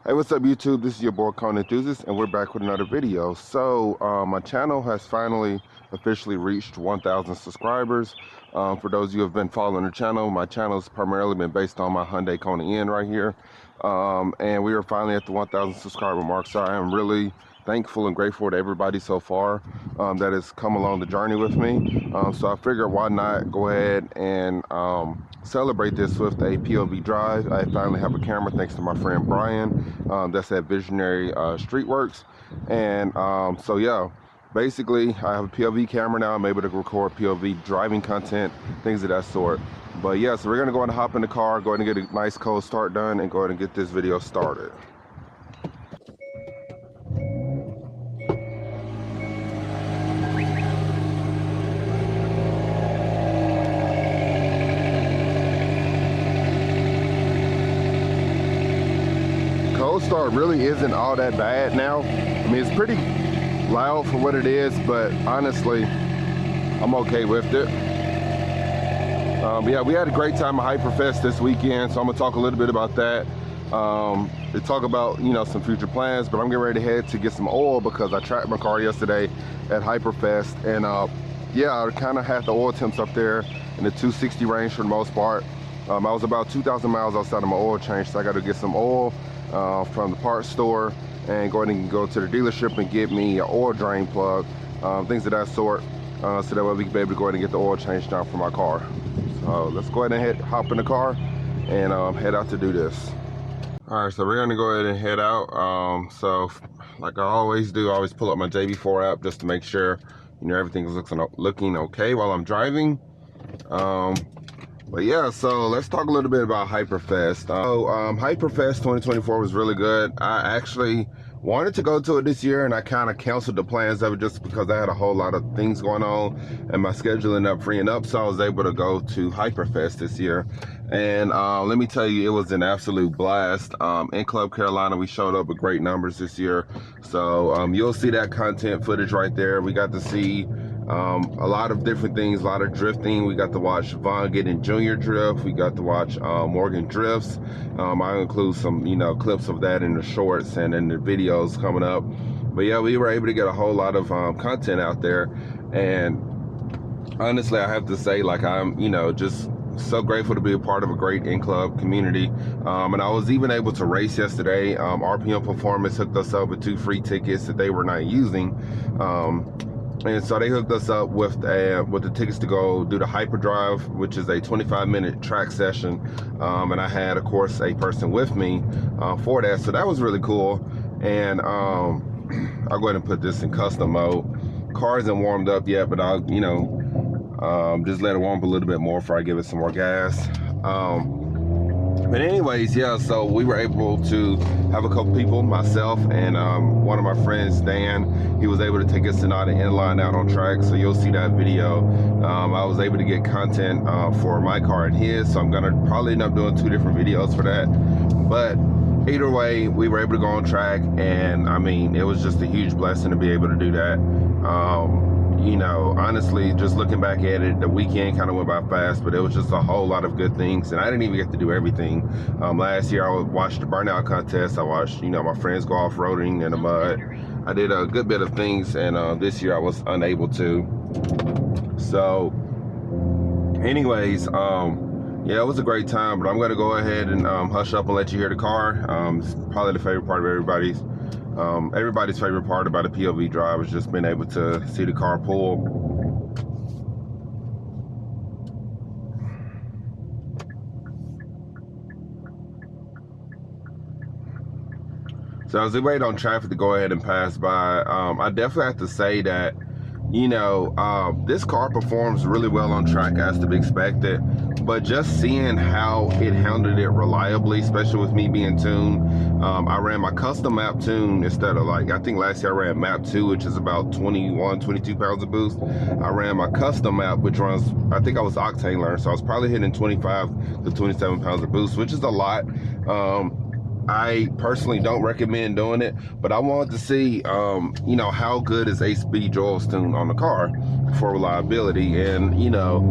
Hey, what's up YouTube? This is your boy Kona Enthusiast, and we're back with another video. So my channel has finally officially reached 1,000 subscribers. For those of you who have been following the channel, my channel has primarily been based on my Hyundai Kona N right here. And we are finally at the 1,000 subscriber mark. So I am really thankful and grateful to everybody so far that has come along the journey with me. So I figured why not go ahead and celebrate this with a POV drive. I finally have a camera thanks to my friend Brian that's at Visionary Streetworks. And so yeah, basically I have a POV camera now. I'm able to record POV driving content, things of that sort. But yeah, so we're gonna go ahead and hop in the car, go ahead and get a nice cold start done, and go ahead and get this video started. Cold start really isn't all that bad now. I mean, it's pretty loud for what it is, but honestly, I'm okay with it. Yeah, we had a great time at Hyperfest this weekend, so I'm gonna talk a little bit about that. To talk about, you know, some future plans, but I'm getting ready to head to get some oil because I tracked my car yesterday at Hyperfest, and yeah, I kind of had the oil temps up there in the 260 range for the most part. I was about 2,000 miles outside of my oil change, so I got to get some oil from the parts store and go ahead and go to the dealership and get me an oil drain plug, things of that sort, so that way we can be able to go ahead and get the oil change done for my car. So let's go ahead and hop in the car and head out to do this. All right, so we're gonna go ahead and head out. So like I always do, I always pull up my JB4 app just to make sure, you know, everything's looking okay while I'm driving. But yeah, so let's talk a little bit about Hyperfest. Hyperfest 2024 was really good. I actually wanted to go to it this year, and I kind of canceled the plans of it just because I had a whole lot of things going on and my schedule ended up freeing up, so I was able to go to Hyperfest this year. And let me tell you, it was an absolute blast. In Club Carolina, we showed up with great numbers this year, so you'll see that content footage right there. We got to see a lot of different things, a lot of drifting. We got to watch Vaughn getting junior drift. We got to watch Morgan drifts. I'll include some, you know, clips of that in the shorts and in the videos coming up. But yeah, we were able to get a whole lot of content out there. And honestly, I have to say, like, I'm, you know, just so grateful to be a part of a great in-club community. And I was even able to race yesterday. RPM Performance hooked us up with 2 free tickets that they were not using. And so they hooked us up with the tickets to go do the Hyperdrive, which is a 25-minute track session. And I had, of course, a person with me for that. So that was really cool. And I'll go ahead and put this in custom mode. Car isn't warmed up yet, but I'll, you know, just let it warm up a little bit more before I give it some more gas. But anyways, yeah, so we were able to have a couple people, myself and one of my friends, Dan. He was able to take a Sonata inline out on track, so you'll see that video. I was able to get content for my car and his, so I'm gonna probably end up doing 2 different videos for that. But either way, we were able to go on track, and I mean, it was just a huge blessing to be able to do that. You know, honestly, just looking back at it, the weekend kind of went by fast, but it was just a whole lot of good things, and I didn't even get to do everything. Last year, I watched the burnout contest. I watched, you know, my friends go off-roading in the mud. I did a good bit of things, and this year I was unable to. So, anyways, yeah, it was a great time, but I'm gonna go ahead and hush up and let you hear the car. It's probably the favorite part of everybody's favorite part about a POV drive is just being able to see the car pull. So as we wait on traffic to go ahead and pass by, I definitely have to say that, you know, this car performs really well on track as to be expected, but just seeing how it handled it reliably, especially with me being tuned. I ran my custom map tune instead of, like, I think last year I ran map 2, which is about 22 pounds of boost. I ran my custom map, which runs, I think I was octane learned, so I was probably hitting 25 to 27 pounds of boost, which is a lot. I personally don't recommend doing it, but I wanted to see, you know, how good is HB Joel's tune on the car for reliability, and, you know,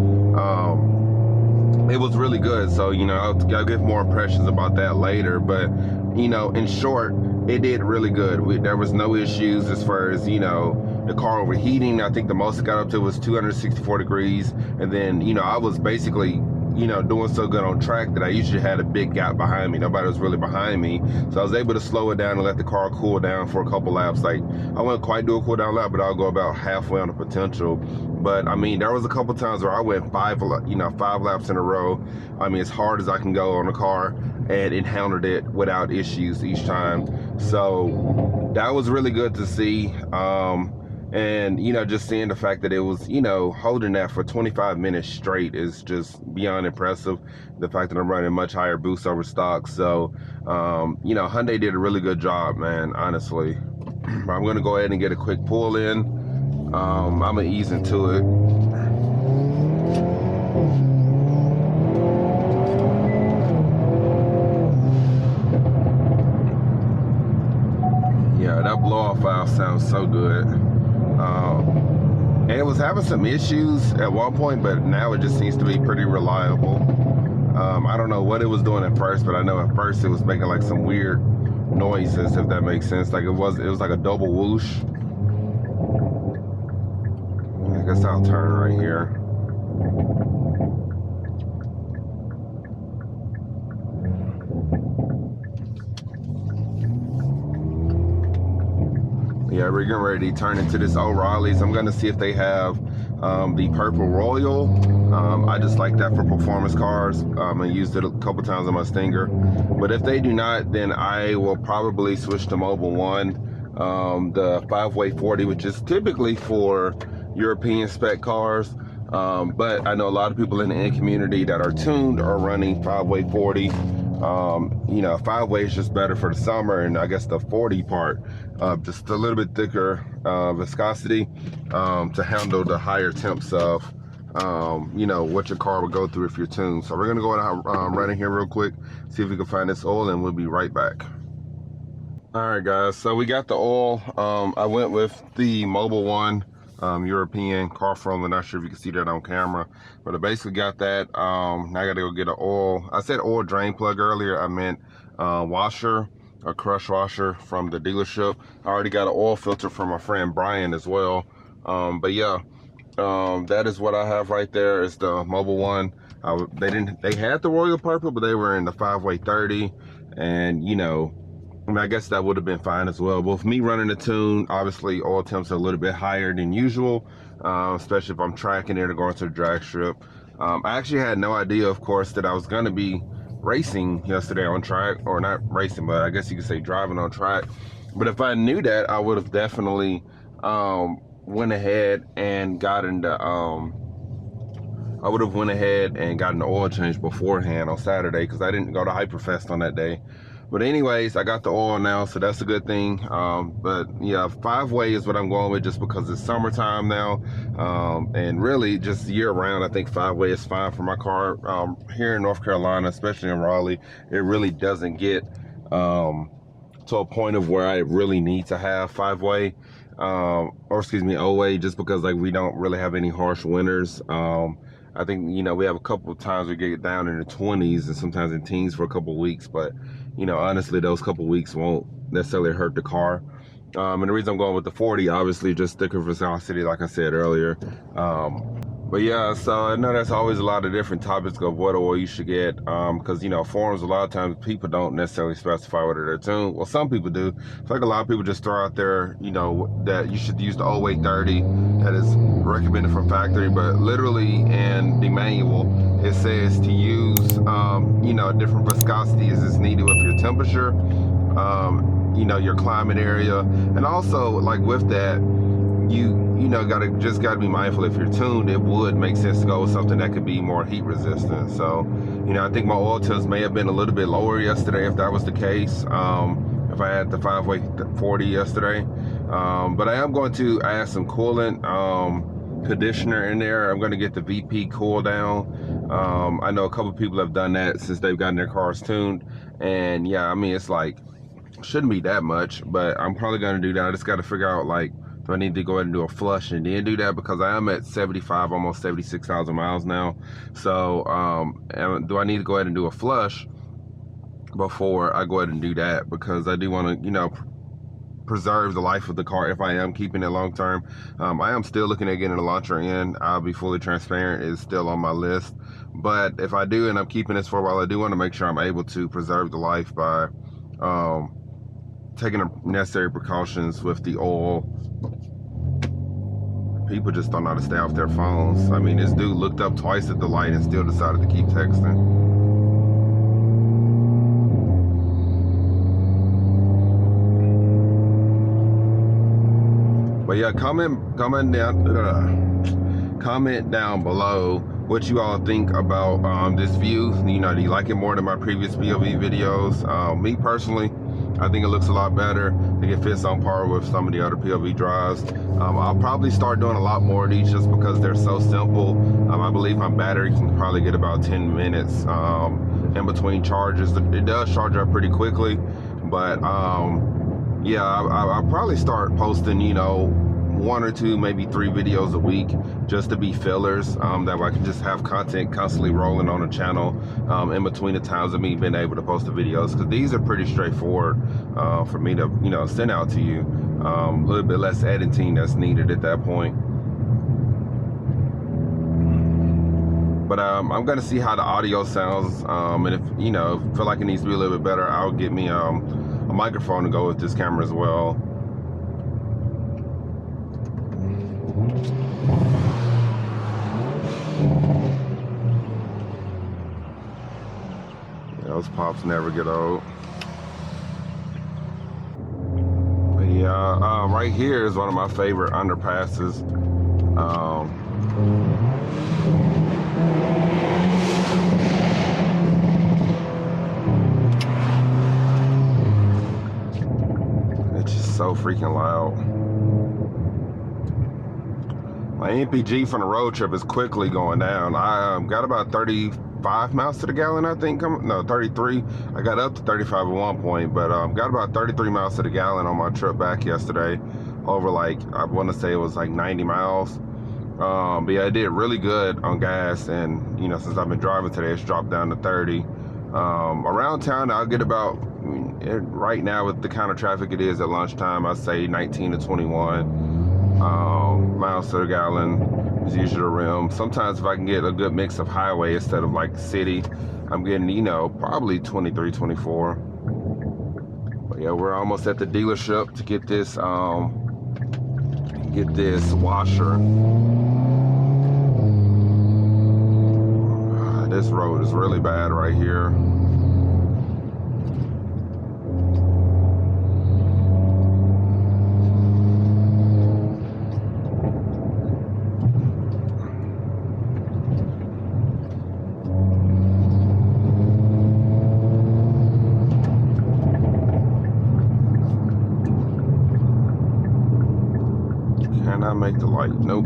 it was really good. So, you know, I'll give more impressions about that later, but you know, in short, it did really good. There was no issues as far as, you know, the car overheating. I think the most it got up to was 264 degrees. And then, you know, I was basically, you know, doing so good on track that I usually had a big gap behind me. Nobody was really behind me. So I was able to slow it down and let the car cool down for a couple laps. Like, I wouldn't quite do a cool down lap, but I'll go about halfway on the potential. But I mean, there was a couple times where I went 5 laps in a row. I mean, as hard as I can go on the car, and it handled it without issues each time. So that was really good to see. And, you know, just seeing the fact that it was, you know, holding that for 25 minutes straight is just beyond impressive. The fact that I'm running much higher boost over stock. So, you know, Hyundai did a really good job, man, honestly. I'm going to go ahead and get a quick pull in. I'm going to ease into it. Yeah, that blow-off valve sounds so good. And it was having some issues at one point, but now it just seems to be pretty reliable. I don't know what it was doing at first, but I know at first it was making like some weird noises, if that makes sense. Like it was like a double whoosh. I guess I'll turn right here. Yeah, we're getting ready to turn into this O'Reilly's. I'm gonna see if they have the Purple Royal. I just like that for performance cars. I used it a couple times on my Stinger. But if they do not, then I will probably switch to Mobil 1, the 5-way 40, which is typically for European spec cars. But I know a lot of people in the end community that are tuned are running 5-way 40. You know, 5-way is just better for the summer, and I guess the 40 part, just a little bit thicker viscosity to handle the higher temps of, you know, what your car would go through if you're tuned. So we're gonna go and run in here real quick, see if we can find this oil, and we'll be right back. All right, guys, so we got the oil. I went with the Mobil 1 European car formula. Not sure if you can see that on camera, but I basically got that. Now I gotta go get an oil. I said oil drain plug earlier. I meant washer, a crush washer from the dealership. I already got an oil filter from my friend Brian as well. But yeah, that is what I have right there. Is the Mobil 1. They had the Royal Purple, but they were in the 5-way 30, and you know, I mean, I guess that would have been fine as well. But with me running the tune, obviously oil temps are a little bit higher than usual, especially if I'm tracking it or going to the drag strip. I actually had no idea, of course, that I was going to be racing yesterday on track, or not racing, but I guess you could say driving on track. But if I knew that, I would have definitely went ahead and gotten the oil change beforehand on Saturday, because I didn't go to Hyperfest on that day. But anyways, I got the oil now, so that's a good thing. But yeah, 5-way is what I'm going with, just because it's summertime now. And really just year round, I think 5-way is fine for my car. Here in North Carolina, especially in Raleigh, it really doesn't get to a point of where I really need to have 5-way, or excuse me, O-way, just because like we don't really have any harsh winters. I think, you know, we have a couple of times we get down in the 20s and sometimes in teens for a couple of weeks, but you know, honestly, those couple of weeks won't necessarily hurt the car. And the reason I'm going with the 40, obviously, just thicker viscosity, like I said earlier. But yeah, so I know that's always a lot of different topics of what oil you should get, because, you know, forums, a lot of times people don't necessarily specify whether they're tuned. Well, some people do. I feel like a lot of people just throw out there, you know, that you should use the O-way 30 that is recommended from factory, but literally in the manual, it says to use, you know, different viscosities is needed with your temperature, you know, your climate area, and also like with that, you know, gotta be mindful. If you're tuned, it would make sense to go with something that could be more heat resistant. So, you know, I think my oil temps may have been a little bit lower yesterday if that was the case. If I had the 5-way 40 yesterday, but I am going to add some coolant conditioner in there. I'm going to get the VP cool down. I know a couple people have done that since they've gotten their cars tuned, and yeah, I mean, it's like, shouldn't be that much, but I'm probably going to do that. I just got to figure out, like, do I need to go ahead and do a flush and then do that, because I am at 75, almost 76,000 miles now. So do I need to go ahead and do a flush, before I go ahead and do that, because I do want to, you know, preserve the life of the car if I am keeping it long term. I am still looking at getting a launcher in. I'll be fully transparent, it's still on my list. But if I do end up keeping this for a while, I do want to make sure I'm able to preserve the life by taking the necessary precautions with the oil. People just don't know how to stay off their phones. I mean, this dude looked up twice at the light and still decided to keep texting. But yeah, comment down below what you all think about this view. You know, do you like it more than my previous POV videos? Me personally, I think it looks a lot better. I think it fits on par with some of the other POV drives. I'll probably start doing a lot more of these just because they're so simple. I believe my battery can probably get about 10 minutes in between charges. It does charge up pretty quickly, but yeah, I'll probably start posting, you know, 1 or 2, maybe 3 videos a week, just to be fillers, that way I can just have content constantly rolling on the channel in between the times of me being able to post the videos, because these are pretty straightforward for me to, you know, send out to you. A little bit less editing that's needed at that point. But I'm gonna see how the audio sounds, and if, you know, feel like it needs to be a little bit better, I'll get me a microphone to go with this camera as well. Yeah, those pops never get old. But yeah, right here is one of my favorite underpasses. It's just so freaking loud. My MPG from the road trip is quickly going down. I got about 35 miles to the gallon, I think. No, 33. I got up to 35 at one point, but got about 33 miles to the gallon on my trip back yesterday. Over, like, I want to say it was like 90 miles. But yeah, I did really good on gas, and, you know, since I've been driving today, it's dropped down to 30. Around town, I'll get about, I mean, right now with the kind of traffic it is at lunchtime, I'd say 19 to 21. Miles to the gallon is usually the rim. Sometimes if I can get a good mix of highway instead of like city, I'm getting, you know, probably 23, 24. But yeah, we're almost at the dealership to get this washer. This road is really bad right here. Cannot make the light. Nope.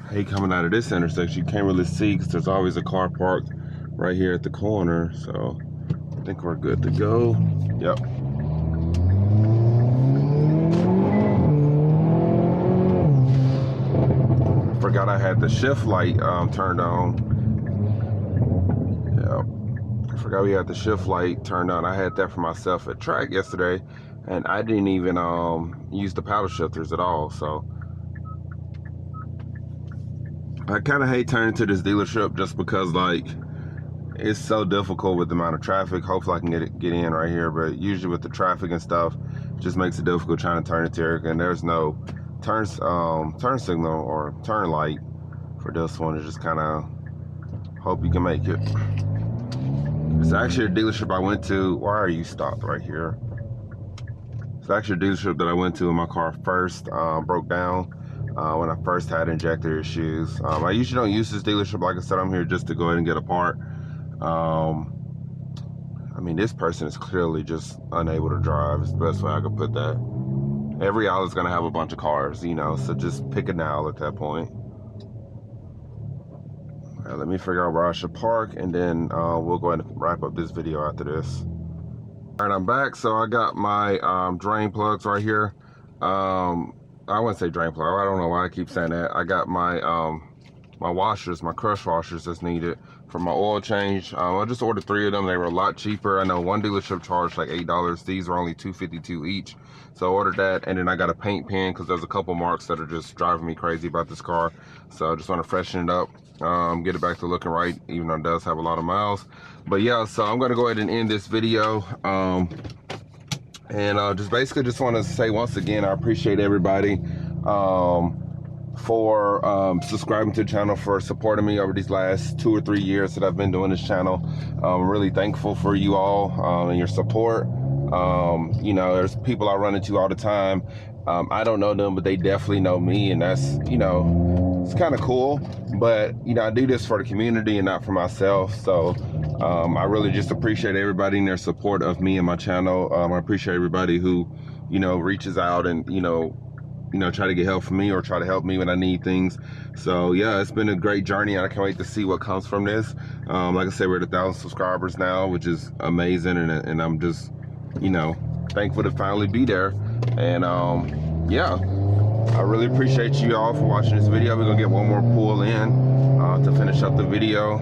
Hey, coming out of this intersection, you can't really see because there's always a car parked right here at the corner. So I think we're good to go. Yep. Forgot I had the shift light turned on. Yep. I forgot we had the shift light turned on. I had that for myself at track yesterday, and I didn't even use the paddle shifters at all. So I kind of hate turning to this dealership just because, like, it's so difficult with the amount of traffic. Hopefully I can get in right here, but usually with the traffic and stuff, it just makes it difficult trying to turn it to Erica, and there's no turn signal or turn light for this one. It's just kind of hope you can make it. It's actually a dealership I went to. Why are you stopped right here? It's actually a dealership that I went to when my car first broke down. When I first had injector issues. I usually don't use this dealership. Like I said, I'm here just to go ahead and get a part. I mean, this person is clearly just unable to drive. It's the best way I could put that. Every aisle is going to have a bunch of cars, you know, so just pick an aisle at that point. All right, let me figure out where I should park, and then we'll go ahead and wrap up this video after this. All right, I'm back. So I got my drain plugs right here. I wouldn't say drain plug. I don't know why I keep saying that. I got my my washers, my crush washers that's needed for my oil change. I just ordered 3 of them. They were a lot cheaper. I know one dealership charged like $8. These were only $2.52 each. So I ordered that, and then I got a paint pen because there's a couple marks that are just driving me crazy about this car. So I just want to freshen it up, get it back to looking right, even though it does have a lot of miles. But yeah, so I'm going to go ahead and end this video. Just basically just want to say once again, I appreciate everybody for subscribing to the channel, for supporting me over these last 2 or 3 years that I've been doing this channel. I'm really thankful for you all and your support. You know, there's people I run into all the time. I don't know them, but they definitely know me, and that's, you know, it's kind of cool. But, you know, I do this for the community and not for myself. So I really just appreciate everybody and their support of me and my channel. I appreciate everybody who, you know, reaches out and, you know, try to get help from me or try to help me when I need things. So yeah, it's been a great journey, and I can't wait to see what comes from this. Like I said, we're at 1,000 subscribers now, which is amazing, and I'm just, you know, thankful to finally be there. And yeah, I really appreciate you all for watching this video. We're gonna get one more pull in to finish up the video.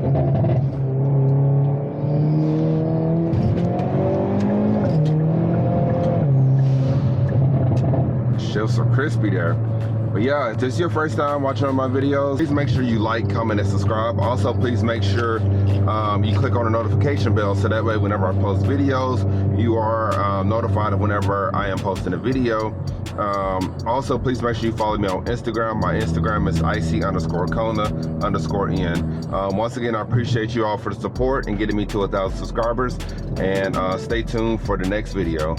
Shifts are crispy there. But yeah, if this is your first time watching one of my videos, please make sure you like, comment, and subscribe. Also, please make sure you click on the notification bell, so that way whenever I post videos, you are notified of whenever I am posting a video. Also, please make sure you follow me on Instagram. My Instagram is ic_Kona_N. Once again, I appreciate you all for the support and getting me to 1,000 subscribers, and stay tuned for the next video.